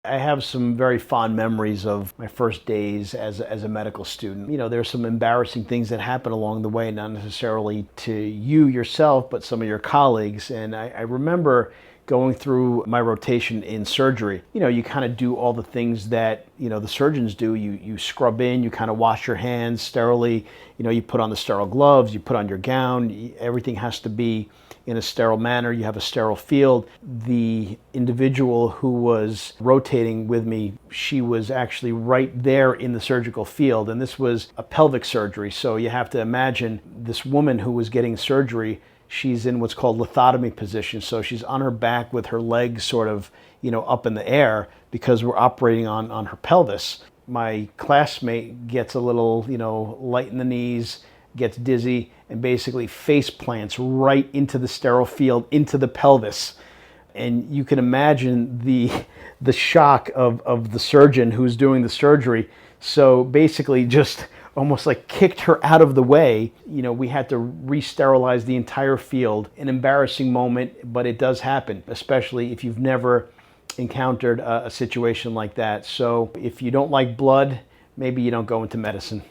I have some very fond memories of my first days as a medical student. There's some embarrassing things that happen along the way, not necessarily to you yourself, but some of your colleagues. And I remember going through my rotation in surgery. You kind of do all the things that, the surgeons do. You scrub in, you kind of wash your hands sterilely, you put on the sterile gloves, you put on your gown, everything has to be in a sterile manner. You have a sterile field. The individual who was rotating with me, she was actually right there in the surgical field, and this was a pelvic surgery. So you have to imagine this woman who was getting surgery, she's in what's called lithotomy position. So she's on her back with her legs sort of, up in the air because we're operating on her pelvis. My classmate gets a little, light in the knees, gets dizzy, and basically face plants right into the sterile field, into the pelvis. And you can imagine the shock of the surgeon who's doing the surgery. So basically just almost like kicked her out of the way. We had to re-sterilize the entire field. An embarrassing moment, but it does happen, especially if you've never encountered a situation like that. So if you don't like blood, maybe you don't go into medicine.